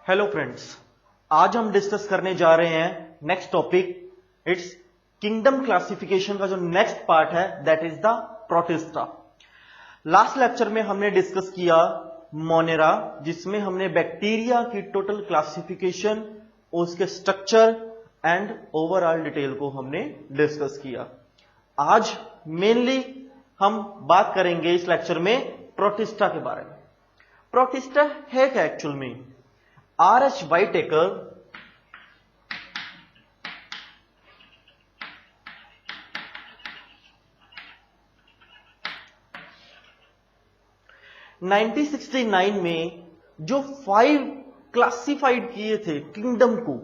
Hello friends, आज हम discuss करने जा रहे हैं next topic. It's kingdom classification का जो नेक्स्ट पार्ट है that is the protista. Last lecture में हमने डिस्कस किया मोनेरा, जिसमें हमने बैक्टीरिया की टोटल क्लासिफिकेशन, उसके स्ट्रक्चर एंड ओवरऑल डिटेल को हमने डिस्कस किया। आज मेनली हम बात करेंगे इस लेक्चर में प्रोटिस्टा के बारे में। प्रोटिस्टा है क्या एक्चुअल में? R.H. Whittaker 1969 में जो 5 क्लासिफाइड किए थे किंगडम को,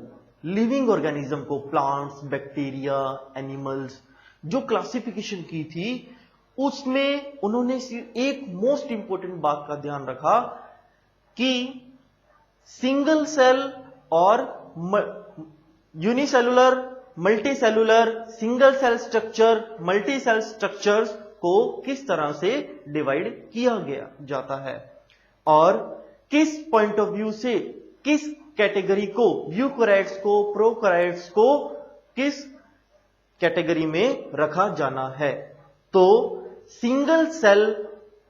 लिविंग ऑर्गेनिज्म को, प्लांट्स, बैक्टीरिया, एनिमल्स, जो क्लासिफिकेशन की थी उसमें उन्होंने एक मोस्ट इंपॉर्टेंट बात का ध्यान रखा कि सिंगल सेल और unicellular, multicellular, single cell structure, multi cell structures को किस तरह से डिवाइड किया गया जाता है और किस पॉइंट ऑफ व्यू से किस कैटेगरी को, यूकैरियोट्स को, प्रोकैरियोट्स को किस कैटेगरी में रखा जाना है। तो single cell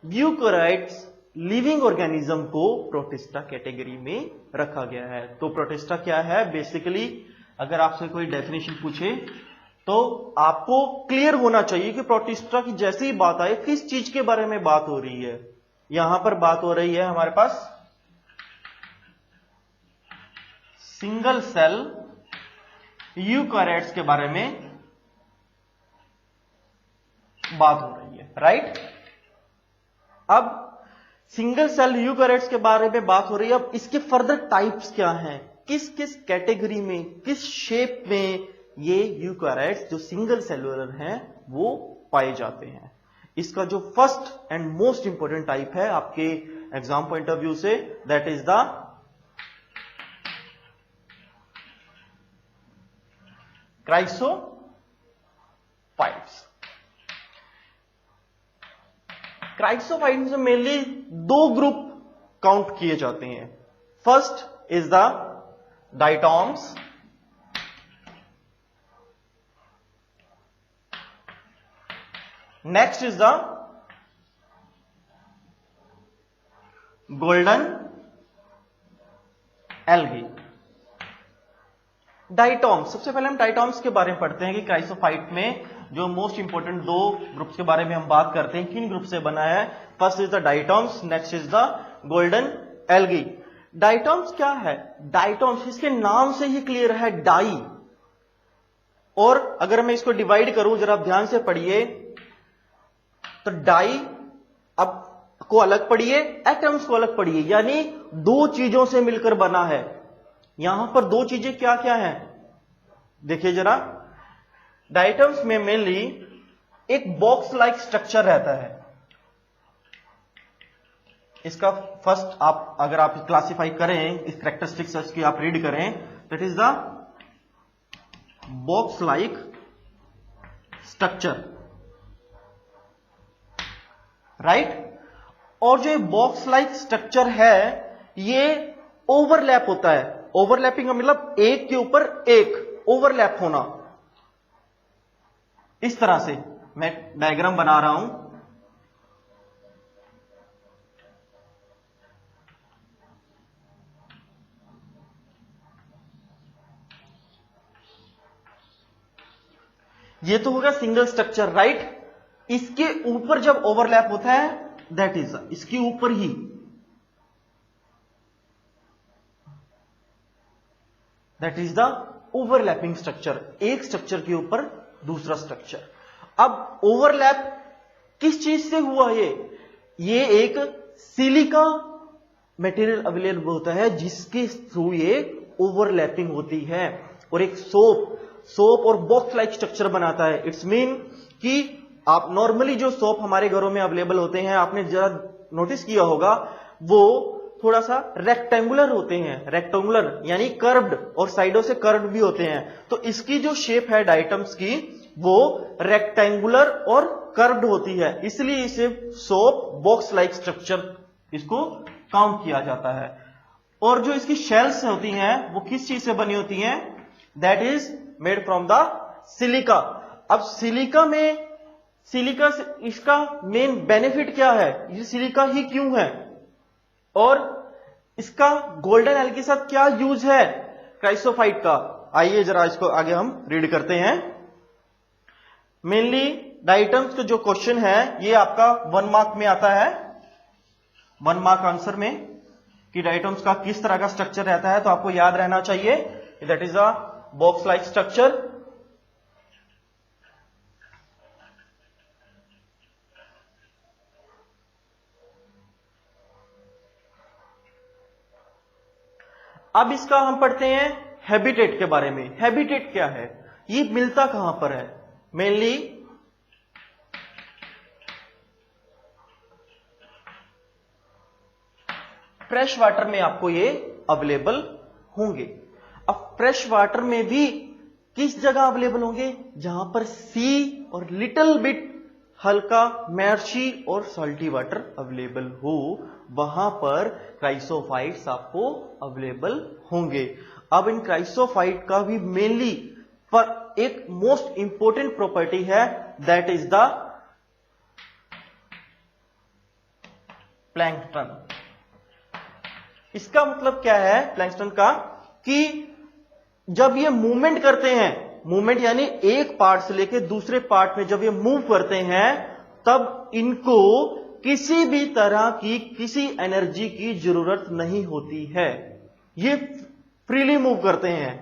eukaryotes living organism को प्रोटिस्टा कैटेगरी में रखा गया है। तो प्रोटिस्टा क्या है? बेसिकली अगर आपसे कोई डेफिनेशन पूछे तो आपको क्लियर होना चाहिए कि प्रोटिस्टा की जैसे ही बात आए किस चीज के बारे में बात हो रही है। यहां पर बात हो रही है हमारे पास सिंगल सेल यूकैरियोट्स के बारे में बात हो रही है, राइट? अब सिंगल सेल यूकैरियोट्स के बारे में बात हो रही है। अब इसके फर्दर टाइप्स क्या हैं, किस किस कैटेगरी में, किस शेप में ये यूकैरियोट्स जो सिंगल सेलुलर हैं वो पाए जाते हैं। इसका जो first and most important type है आपके एग्जाम पॉइंट ऑफ व्यू से, that is the chrysophytes. Chrysophytes में मेनली 2 ग्रुप काउंट किए जाते हैं। First is the diatoms, next is the golden algae. Diatoms, सबसे पहले हम डायटॉम्स के बारे में पढ़ते हैं कि क्राइसोफाइट में जो मोस्ट इंपोर्टेंट 2 ग्रुप्स के बारे में हम बात करते हैं, किन ग्रुप से बना है। First is the diatoms, next is the golden algae. Diatoms क्या है? डायटॉम्स इसके नाम से ही क्लियर है, डाई। और अगर मैं इसको डिवाइड करूं, जरा आप ध्यान से पढ़िए, तो डाई अब को अलग पढ़िए, एटम्स को अलग पढ़िए, यानी 2 चीजों से मिलकर बना है। यहां पर 2 चीजें क्या क्या हैं देखिए जरा। डायटम्स में मेनली एक बॉक्स लाइक स्ट्रक्चर रहता है। इसका फर्स्ट आप अगर आप क्लासिफाई करें, इस कैरेक्टरिस्टिक्स की आप रीड करें, that is the box like structure, right? और जो बॉक्स लाइक स्ट्रक्चर है ये ओवरलैप होता है। ओवरलैपिंग का मतलब एक के ऊपर एक ओवरलैप होना। इस तरह से मैं डायग्राम बना रहा हूं। ये तो होगा सिंगल स्ट्रक्चर, राइट? इसके ऊपर जब ओवरलैप होता है दैट इज इसके ऊपर ही that is the overlapping structure. एक स्ट्रक्चर के ऊपर दूसरा स्ट्रक्चर। अब ओवरलैप किस चीज से हुआ? ये एक सिलिका मटेरियल अवेलेबल होता है जिसके थ्रू ये ओवरलैपिंग होती है, और एक सोप और बॉक्स लाइक स्ट्रक्चर बनाता है। इट्स मीन कि आप नॉर्मली जो सोप हमारे घरों में अवेलेबल होते हैं, आपने जरा नोटिस किया होगा, वो थोड़ा सा रेक्टेंगुलर होते हैं। रेक्टेंगुलर यानी कर्व्ड, और साइडों से कर्व्ड भी होते हैं। तो इसकी जो शेप है डायटम्स की वो रेक्टेंगुलर और कर्व्ड होती है, इसलिए इसे सोप बॉक्स लाइक स्ट्रक्चर इसको काउंट किया जाता है। और जो इसकी शेल्स होती हैं वो किस चीज से बनी होती हैं? That is made from the silica. अब सिलिका से इसका मेन बेनिफिट क्या है? ये सिलिका ही क्यों है और इसका गोल्डन एल के साथ क्या यूज है क्राइसोफाइट का? आइए जरा इसको आगे हम रीड करते हैं। मेनली डाइटम्स का जो क्वेश्चन है ये आपका 1 मार्क में आता है, 1 मार्क आंसर में, कि डाइटम्स का किस तरह का स्ट्रक्चर रहता है। तो आपको याद रहना चाहिए that is a box like structure. अब इसका हम पढ़ते हैं हैबिटेट के बारे में। हैबिटेट क्या है? ये मिलता कहां पर है? मेनली फ्रेश वाटर में आपको ये अवेलेबल होंगे। अब फ्रेश वाटर में भी किस जगह अवेलेबल होंगे? जहां पर सी और लिटिल बिट हल्का मैर्शी और सॉल्टी वाटर अवेलेबल हो, वहां पर क्राइसोफाइट्स आपको अवेलेबल होंगे। अब इन क्राइसोफाइट का भी मेनली पर एक मोस्ट इंपॉर्टेंट प्रॉपर्टी है, दैट इज द प्लैंकटन। इसका मतलब क्या है प्लैंकटन का? कि जब ये मूवमेंट करते हैं, मूवमेंट यानी एक पार्ट से लेकर दूसरे पार्ट में जब ये मूव करते हैं, तब इनको किसी भी तरह की किसी एनर्जी की जरूरत नहीं होती है। ये फ्रीली मूव करते हैं,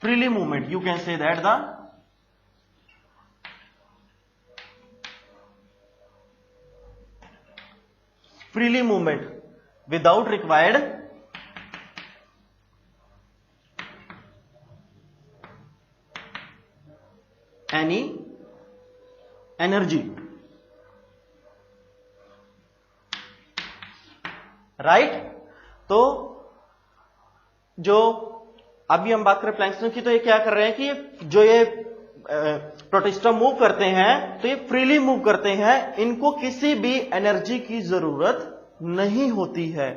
freely movement, you can say that the freely movement without required any energy, right. तो जो अभी हम बात करें प्लैंकटन की, तो ये क्या कर रहे हैं कि जो ये प्रोटिस्टा मूव करते हैं तो ये फ्रीली मूव करते हैं, इनको किसी भी एनर्जी की जरूरत नहीं होती है।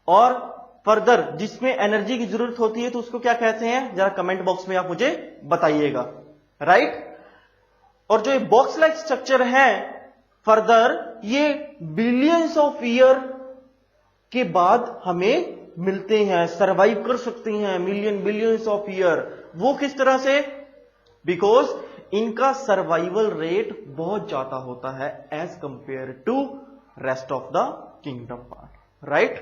और फर्दर जिसमें एनर्जी की जरूरत होती है तो उसको क्या कहते हैं, जरा कमेंट बॉक्स में आप मुझे बताइएगा, राइट। और जो ये बॉक्स लाइक स्ट्रक्चर है, फर्दर ये बिलियंस ऑफ ईयर के बाद हमें मिलते हैं, सरवाइव कर सकते हैं मिलियन बिलियंस ऑफ ईयर। वो किस तरह से? बिकॉज इनका सर्वाइवल रेट बहुत ज्यादा होता है as compare to rest of the kingdom part, right.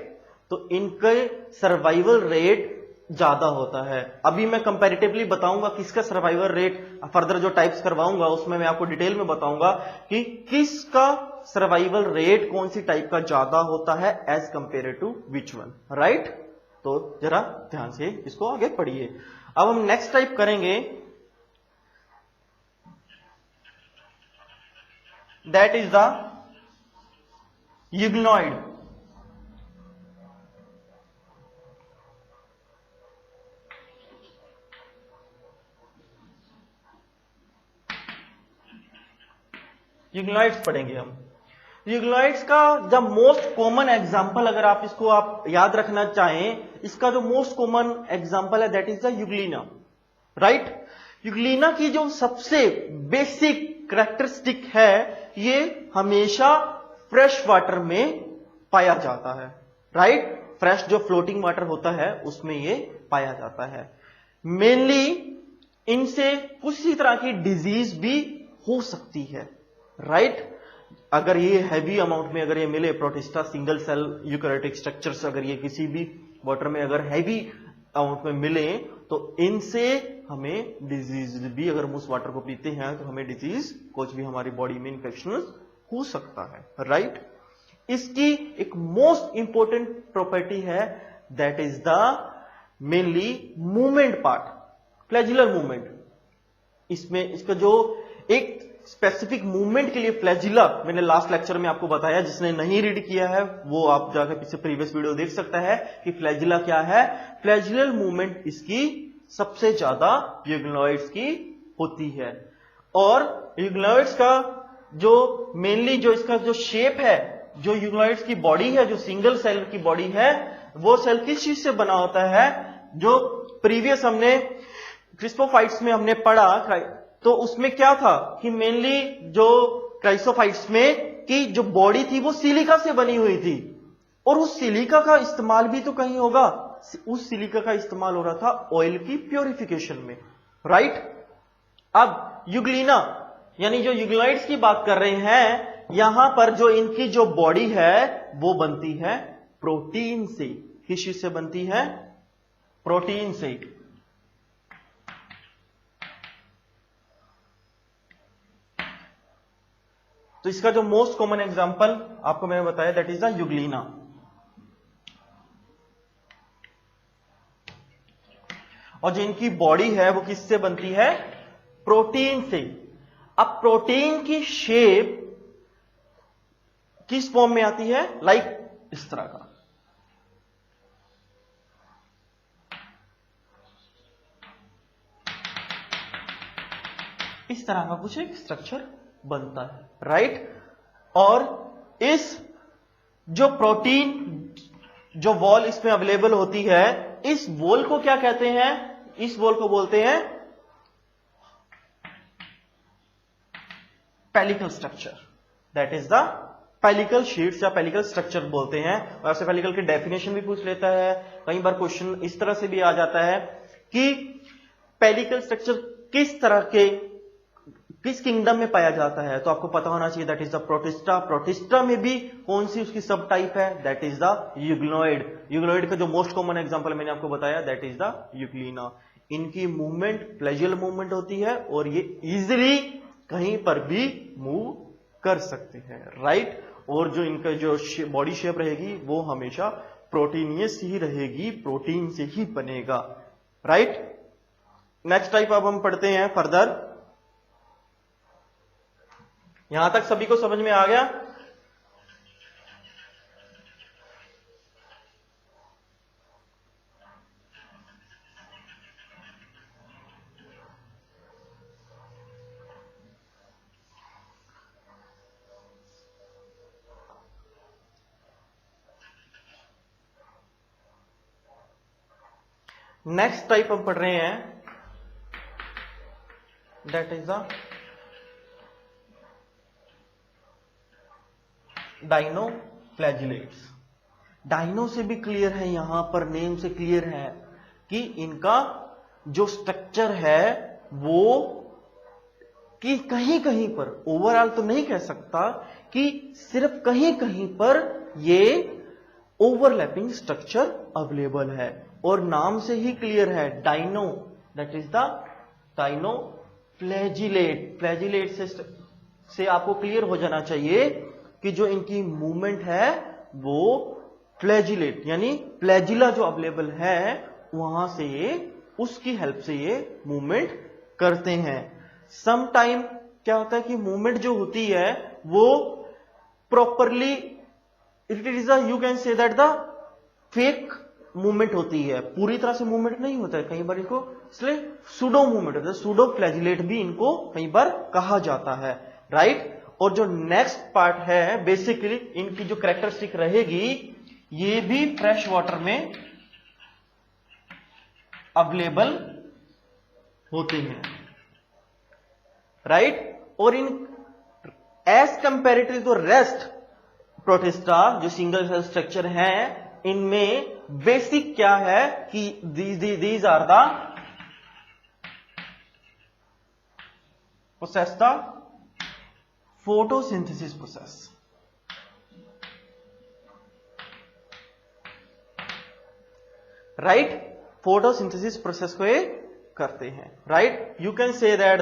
तो इनके सर्वाइवल रेट ज्यादा होता है। अभी मैं कंपैरेटिवली बताऊंगा किसका सर्वाइवल रेट, फर्दर जो टाइप्स करवाऊंगा उसमें मैं आपको डिटेल में बताऊंगा कि किसका सर्वाइवल रेट कौन सी टाइप का ज्यादा होता है as compare to which one, right. तो जरा ध्यान से इसको आगे पढ़िए। अब हम नेक्स्ट टाइप करेंगे, that is the euglenoid. Euglenoids पढ़ेंगे हम। यूग्लिनॉइड्स का द मोस्ट कॉमन एग्जांपल, अगर आप इसको आप याद रखना चाहें, इसका जो मोस्ट कॉमन एग्जांपल है that is the Euglena, right. Euglena की जो सबसे बेसिक कैरेक्टरिस्टिक है, ये हमेशा फ्रेश वाटर में पाया जाता है, राइट। फ्रेश जो फ्लोटिंग वाटर होता है उसमें ये पाया जाता है। मेनली इनसे किसी तरह की डिजीज भी हो सकती है, राइट। अगर ये हैवी अमाउंट में अगर ये मिले, Protista single cell eukaryotic structures अगर ये किसी भी वाटर में अगर हैवी अमाउंट में मिले, तो इनसे हमें डिजीज भी, अगर हम उस वाटर को पीते हैं तो हमें डिजीज, कुछ भी हमारी बॉडी में इन्फेक्शन हो सकता है, राइट। इसकी एक मोस्ट इंपॉर्टेंट प्रॉपर्टी है, that is the mainly movement part, flagellar movement. इसमें इसका जो एक स्पेसिफिक मूवमेंट के लिए फ्लैजिला, मैंने लास्ट लेक्चर में आपको बताया, जिसने नहीं रीड किया है वो आप जाकर पीछे प्रीवियस वीडियो देख सकता है कि फ्लैजिला क्या है। फ्लैजिलर मूवमेंट इसकी सबसे ज्यादा यूग्लिनॉइड्स की होती है। और यूग्लिनॉइड्स का जो मेनली जो इसका जो शेप है, जो यूग्लिनॉइड्स की बॉडी है, जो सिंगल सेल की बॉडी है, वो सेल किस चीज से बना होता है? जो प्रीवियस हमने क्रिस्पोफाइट्स में हमने पढ़ा, तो उसमें क्या था कि मेनली जो क्राइसोफाइट्स में की जो बॉडी थी वो सिलिका से बनी हुई थी, और उस सिलिका का इस्तेमाल भी तो कहीं होगा, उस सिलिका का इस्तेमाल हो रहा था ऑयल की प्योरिफिकेशन में, राइट। अब यूग्लिना यानी जो यूग्लिनाइड्स की बात कर रहे हैं, यहां पर जो इनकी जो बॉडी है वो बनती है प्रोटीन से। किस चीज से बनती है? प्रोटीन से। तो इसका जो मोस्ट कॉमन एग्जांपल आपको मैंने बताया दैट इज द यूग्लिना। और जो इनकी बॉडी है वो किससे बनती है? प्रोटीन से। अब प्रोटीन की शेप किस फॉर्म में आती है? लाइक इस तरह का। इस तरह का कुछ एक स्ट्रक्चर बनता है, राइट। और इस जो प्रोटीन जो वॉल इसमें अवेलेबल होती है, इस वॉल को क्या कहते हैं? इस वॉल को बोलते हैं pellicle structure. That is the pellicle sheets या पेलिकल स्ट्रक्चर बोलते हैं। और आपसे पेलिकल की डेफिनेशन भी पूछ लेता है, कई बार क्वेश्चन इस तरह से भी आ जाता है कि पेलिकल स्ट्रक्चर किस तरह के किस किंगडम में पाया जाता है, तो आपको पता होना चाहिए that is the protista. Protista में भी कौन सी उसकी सब टाइप है? That is the euglenoid. Euglenoid का जो मोस्ट कॉमन एग्जांपल मैंने आपको बताया दैट इज द यूग्लिना। इनकी मूवमेंट फ्लैजियल मूवमेंट होती है और ये इजिली कहीं पर भी मूव कर सकते हैं, राइट। और जो इनका जो बॉडी शेप रहेगी वो हमेशा प्रोटीनियस ही रहेगी, प्रोटीन से ही बनेगा, राइट। नेक्स्ट टाइप अब हम पढ़ते हैं फर्दर। यहां तक सभी को समझ में आ गया? नेक्स्ट टाइप हम पढ़ रहे हैं that is the dinoflagellates. Dino से भी क्लियर है, यहां पर नेम से क्लियर है कि इनका जो स्ट्रक्चर है वो कि कहीं कहीं पर, ओवरऑल तो नहीं कह सकता, कि सिर्फ कहीं कहीं पर ये ओवरलैपिंग स्ट्रक्चर अवेलेबल है। और नाम से ही क्लियर है, dino, that is the dinoflagellate. Flagellate से आपको क्लियर हो जाना चाहिए कि जो इनकी मूवमेंट है वो फ्लैजिलेट यानी फ्लैजिला जो अवेलेबल है वहां से ये उसकी हेल्प से ये मूवमेंट करते हैं। सम टाइम क्या होता है कि मूवमेंट जो होती है वो properly, it is you can say that the fake movement होती है, पूरी तरह से मूवमेंट नहीं होता है। कई बार इनको इसलिए सूडो मूवमेंट होता है, सूडो फ्लैजिलेट भी इनको कई बार कहा जाता है, राइट। और जो नेक्स्ट पार्ट है, बेसिकली इनकी जो कैरेक्टरिस्टिक रहेगी, ये भी फ्रेश वाटर में अवेलेबल होते हैं, राइट। और इन as comparative to rest protista जो सिंगल सेल स्ट्रक्चर है, इनमें बेसिक क्या है कि these are the process the photosynthesis process. Right, photosynthesis process को ये करते हैं, right. You can say that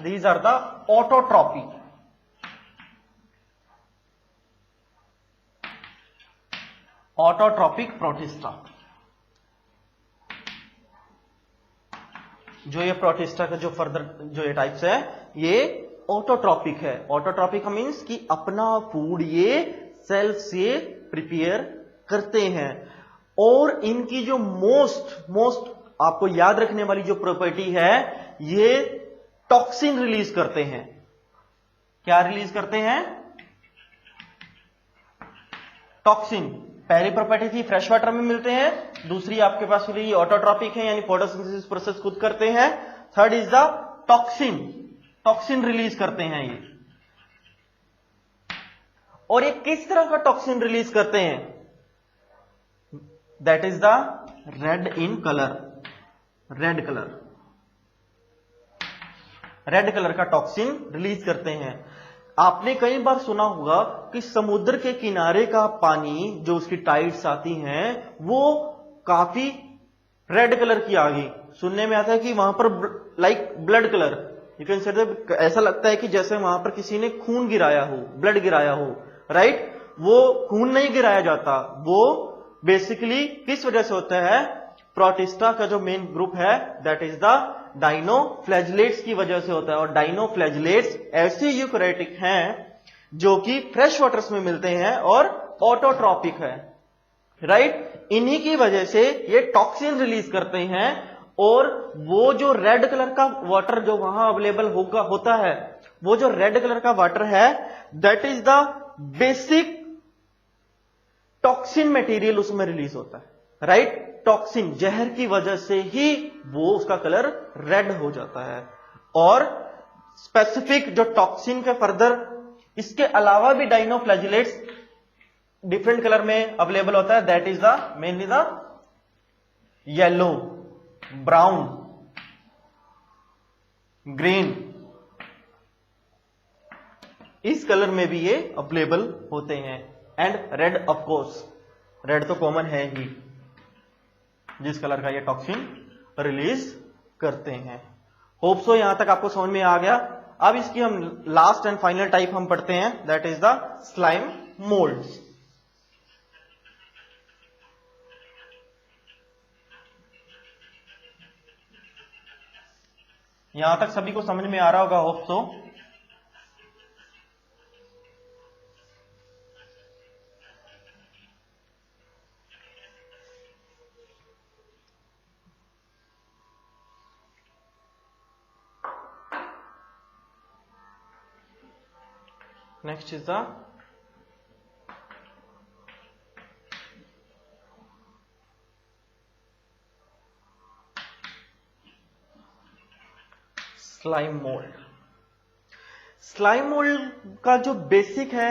these are the autotrophy. Autotrophic protista. जो ये प्रोटिस्टा का जो फर्दर जो ये टाइप्स है ये ऑटोट्रॉपिक है। ऑटोट्रॉपिक मींस कि अपना फूड ये सेल्फ से प्रिपेयर करते हैं। और इनकी जो मोस्ट आपको याद रखने वाली जो प्रॉपर्टी है, ये टॉक्सिन रिलीज करते हैं। क्या रिलीज करते हैं? टॉक्सिन। पहली प्रॉपर्टी थी फ्रेश वाटर में मिलते हैं, दूसरी आपके पास ये ऑटोट्रॉपिक है यानी फोटोसिंथेसिस प्रोसेस खुद करते हैं, third is the toxin, toxin release करते हैं ये। और ये किस तरह का टॉक्सिन रिलीज करते हैं? That is the red in colour, red colour, red colour का टॉक्सिन रिलीज करते हैं। आपने कई बार सुना होगा कि समुद्र के किनारे का पानी जो उसकी टाइड्स आती हैं वो काफी रेड कलर की आ गई। सुनने में आता है कि वहां पर like blood colour, you can से, ऐसा लगता है कि जैसे वहां पर किसी ने खून गिराया हो, ब्लड गिराया हो, राइट? वो खून नहीं गिराया जाता, वो बेसिकली किस वजह से होता है? प्रोटिस्टा का जो मेन ग्रुप है दैट इज द डाइनोफ्लैजिलेट्स की वजह से होता है। और डाइनोफ्लैजिलेट्स ऐसे यूकैरियोटिक हैं जो कि फ्रेश वाटर्स में मिलते हैं और ऑटोट्रॉपिक है, राइट? इन्हीं की वजह से ये टॉक्सिन रिलीज करते हैं और वो जो रेड कलर का वाटर जो वहां अवेलेबल होता है, वो जो रेड कलर का वाटर है that is the basic toxin material उसमें रिलीज होता है, राइट? टॉक्सिन, जहर की वजह से ही वो उसका कलर रेड हो जाता है। और स्पेसिफिक जो टॉक्सिन के फर्दर इसके अलावा भी डाइनोफ्लैजिलेट्स डिफरेंट कलर में अवेलेबल होता है, that is the mainly the yellow, brown, green, इस कलर में भी ये अवेलेबल होते हैं। And red, of course red तो कॉमन है ही, जिस कलर का ये टॉक्सिन रिलीज करते हैं। होप सो यहां तक आपको समझ में आ गया। अब इसकी हम लास्ट एंड फाइनल टाइप हम पढ़ते हैं, that is the slime moulds. यहां तक सभी को समझ में आ रहा होगा, hope so. Next is the slime mould. Slime mould का जो बेसिक है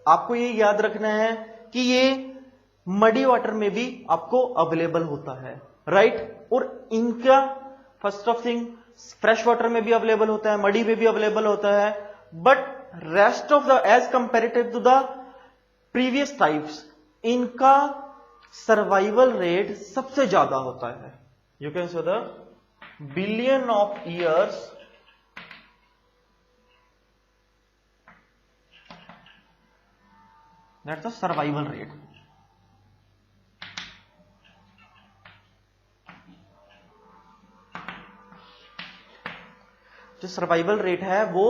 आपको ये याद रखना है कि ये मडी वाटर में भी आपको अवेलेबल होता है, राइट? और इनका first of thing fresh water में भी अवेलेबल होता है, मडी में भी अवेलेबल होता है, but rest of the as comparative to the previous types इनका सर्वाइवल रेट सबसे ज्यादा होता है। You can say the billion of years that's the survival rate. जो सर्वाइवल रेट है वो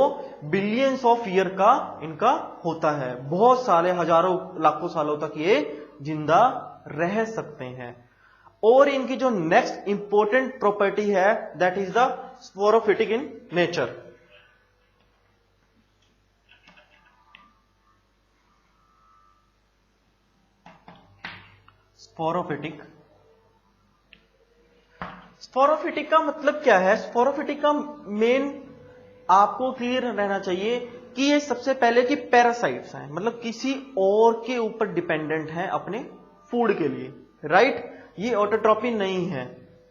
बिलियंस ऑफ ईयर का इनका होता है, बहुत सारे हजारों लाखों सालों तक ये जिंदा रह सकते हैं। और इनकी जो नेक्स्ट इंपॉर्टेंट प्रॉपर्टी है that is the sporophytic in nature. Sporophytic, sporophytic का मतलब क्या है? स्पोरोफिटिक का मेन आपको क्लियर रहना चाहिए कि ये सबसे पहले की पैरासाइट्स हैं, मतलब किसी और के ऊपर डिपेंडेंट हैं अपने फूड के लिए, राइट? ये ऑटोट्रॉपिक नहीं है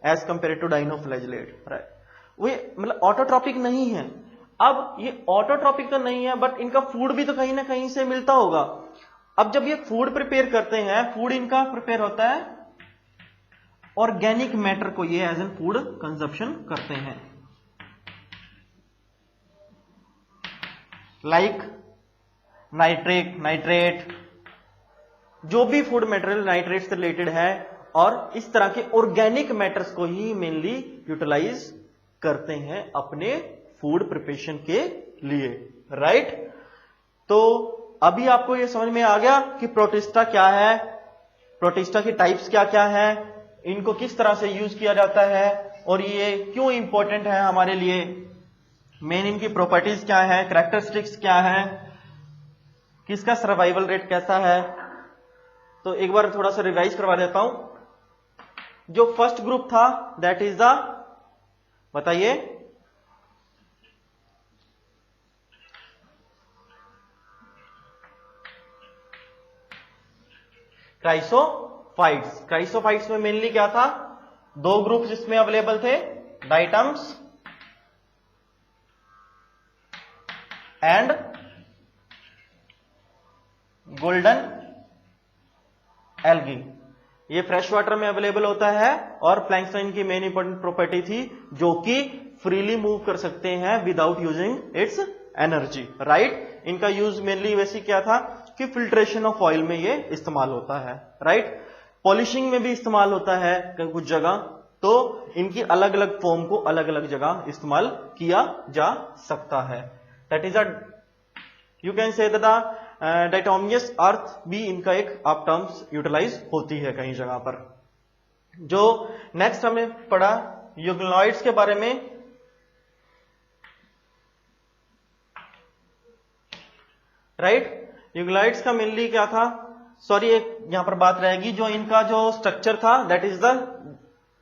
एज कंपेयर टू डाइनोफ्लैजिलेट, राइट? वो मतलब ऑटोट्रॉपिक नहीं है। अब ये ऑटोट्रॉपिक तो नहीं है बट इनका फूड भी तो कहीं ना कहीं से मिलता होगा। अब जब ये फूड प्रिपेयर करते हैं, फूड इनका प्रिपेयर होता है ऑर्गेनिक मैटर को ये एज एन फूड कंजप्शन करते हैं, लाइक नाइट्रेट, जो भी फूड मटेरियल नाइट्रेट से रिलेटेड है, और इस तरह के ऑर्गेनिक मैटर्स को ही मेनली यूटिलाइज करते हैं अपने फूड प्रिपरेशन के लिए, राइट? तो अभी आपको यह समझ में आ गया कि प्रोटिस्टा क्या है, प्रोटिस्टा की टाइप्स क्या क्या है, इनको किस तरह से यूज किया जाता है और ये क्यों इंपॉर्टेंट है हमारे लिए, मेन इनकी प्रॉपर्टीज क्या है, कैरेक्टरिस्टिक्स क्या है, किसका सर्वाइवल रेट कैसा है, तो एक बार थोड़ा सा रिवाइज करवा देता हूं। जो फर्स्ट ग्रुप था दैट इज द, बताइए, क्राइसोफाइट्स। क्राइसोफाइट्स में मेनली क्या था, दो ग्रुप जिसमें अवेलेबल थे, डाइटम्स एंड गोल्डन एल्गी। ये फ्रेश वाटर में अवेलेबल होता है और प्लैंक्टन की मेन इंपॉर्टेंट प्रॉपर्टी थी जो कि फ्रीली मूव कर सकते हैं without using its energy, right. इनका यूज मेनली वैसे क्या था कि फिल्ट्रेशन ऑफ ऑयल में ये इस्तेमाल होता है, राइट। पॉलिशिंग में भी इस्तेमाल होता है कुछ जगह, तो इनकी अलग अलग फॉर्म को अलग अलग जगह इस्तेमाल किया जा सकता है। That is a, you can say that diatomaceous earth भी इनका एक आप टर्म्स यूटिलाइज होती है कई जगह पर। जो नेक्स्ट हमने पढ़ा यूग्लॉइड्स के बारे में, राइट। यूग्लॉइड्स का मेनली क्या था, सॉरी एक यहां पर बात रहेगी, जो इनका जो स्ट्रक्चर था that is the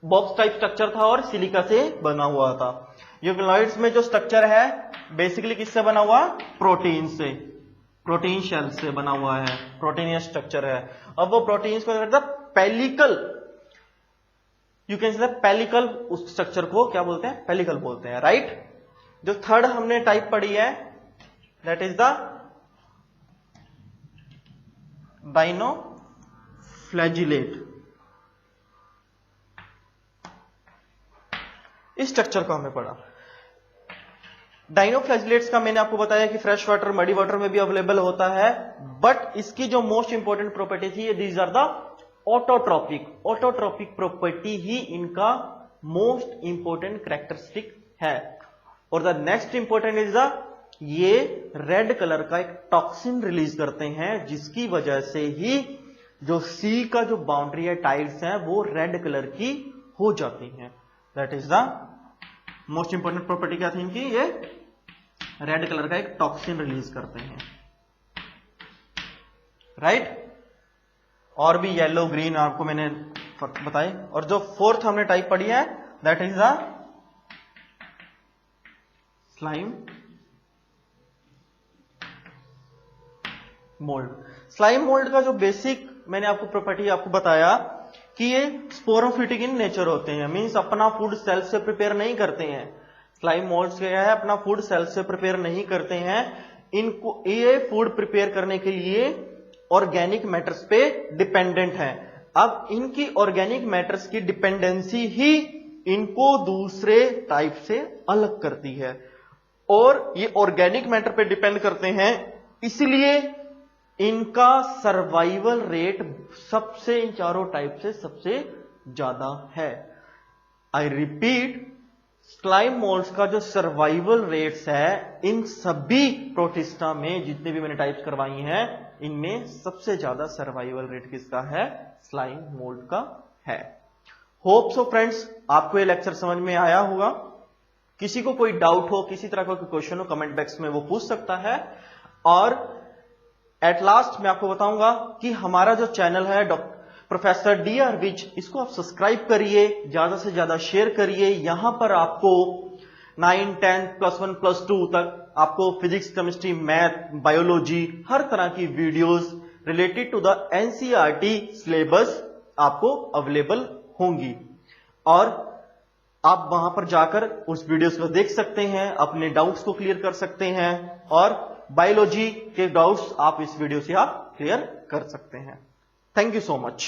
box type structure था और सिलिका से बना हुआ था। यूग्लॉइड्स में जो स्ट्रक्चर है बेसिकली किससे बना हुआ, प्रोटीन से, प्रोटीन शेल से बना हुआ है, प्रोटीनियस स्ट्रक्चर है। अब वो प्रोटीन्स को करता पेलिकल, यू कैन से पेलिकल, उस स्ट्रक्चर को क्या बोलते हैं, पेलिकल बोलते हैं, राइट। जो थर्ड हमने टाइप पढ़ी है दैट इज द डाइनोफ्लैजिलेट। इस स्ट्रक्चर को हमने पढ़ा। डाइनोफ्लैजिलेट्स का मैंने आपको बताया कि फ्रेश वाटर, मडी वाटर में भी अवेलेबल होता है, बट इसकी जो मोस्ट इंपॉर्टेंट प्रॉपर्टी थी, these are the autotrophic. Autotrophic property ही इनका मोस्ट इंपॉर्टेंट कैरेक्टरिस्टिक है। और the next important is the, ये रेड कलर का एक टॉक्सिन रिलीज करते हैं जिसकी वजह से ही जो सी का जो बाउंड्री है, टाइड्स हैं, वो रेड कलर की हो जाती हैं। That is the most important property क्या थी इनकी, ये रेड कलर का एक टॉक्सिन रिलीज करते हैं, राइट। और भी येलो ग्रीन आपको मैंने बताए। और जो फोर्थ हमने टाइप पढ़ी है that is the slime mould. Slime mould का जो बेसिक मैंने आपको प्रॉपर्टी आपको बताया कि ये स्पोरोफिटिक इन नेचर होते हैं, मींस अपना फूड सेल्फ से प्रिपेयर नहीं करते हैं। स्लाइम मोल्ड्स क्या है, अपना फूड सेल्फ से प्रिपेयर नहीं करते हैं। इनको ये फूड प्रिपेयर करने के लिए ऑर्गेनिक मैटर्स पे डिपेंडेंट है। अब इनकी ऑर्गेनिक मैटर्स की डिपेंडेंसी ही इनको दूसरे टाइप से अलग करती है, और ये ऑर्गेनिक मैटर पे डिपेंड करते हैं, इसलिए इनका सर्वाइवल रेट सबसे, इन चारों टाइप से सबसे ज्यादा है। आई रिपीट, स्लाइम मोल्ड्स का जो सर्वाइवल रेट्स है इन सभी प्रोटिस्टा में जितने भी मैंने टाइप्स करवाई हैं, इनमें सबसे ज्यादा सर्वाइवल रेट किसका है, स्लाइम मोल्ड का है। होप सो फ्रेंड्स आपको ये लेक्चर समझ में आया होगा। किसी को कोई डाउट हो, किसी तरह का कोई क्वेश्चन हो, कमेंट बॉक्स में वो पूछ सकता है। और एट लास्ट मैं आपको बताऊंगा कि हमारा जो चैनल है प्रोफेसर DR विज, इसको आप सब्सक्राइब करिए, ज्यादा से ज्यादा शेयर करिए। यहां पर आपको 9, 10, +1, +2 तक आपको फिजिक्स, केमिस्ट्री, मैथ, बायोलॉजी, हर तरह की videos related to the NCERT syllabus आपको अवेलेबल होंगी, और आप वहां पर जाकर उस वीडियोस को देख सकते हैं, अपने डाउट्स को क्लियर कर सकते हैं, और बायोलॉजी के डाउट्स आप इस वीडियो से आप क्लियर कर सकते हैं। Thank you so much.